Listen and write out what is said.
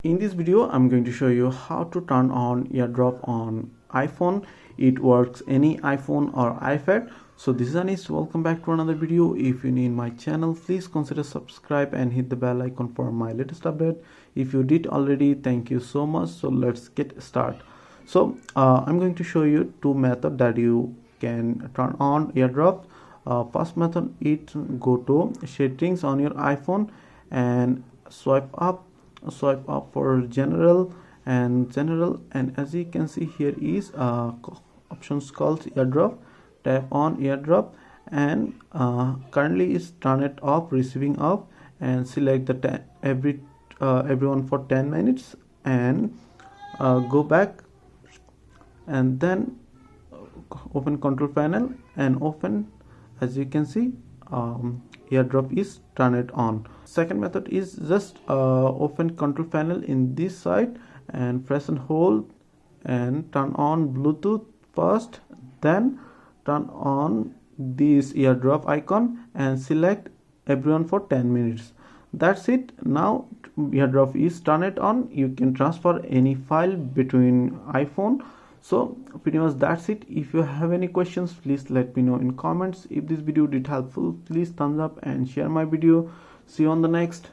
In this video, I'm going to show you how to turn on AirDrop on iPhone. It works any iPhone or iPad. So this is Anis. Welcome back to another video. If you're new in my channel, please consider subscribe and hit the bell icon for my latest update. If you did already, thank you so much. So let's get started. So I'm going to show you two methods that you can turn on AirDrop. First method is go to settings on your iPhone and swipe up for general, and as you can see here is options called AirDrop. Tap on AirDrop and currently is turn it off, receiving off, and select the everyone for 10 minutes and go back, and then open control panel and open. As you can see, AirDrop is turn it on. Second method is just open control panel in this side and press and hold and turn on Bluetooth first, then turn on this AirDrop icon and select everyone for 10 minutes. That's it. Now AirDrop is turn it on. You can transfer any file between iPhone. So pretty much that's it. If you have any questions, please let me know in comments. If this video did helpful, please thumbs up and share my video. See you on the next.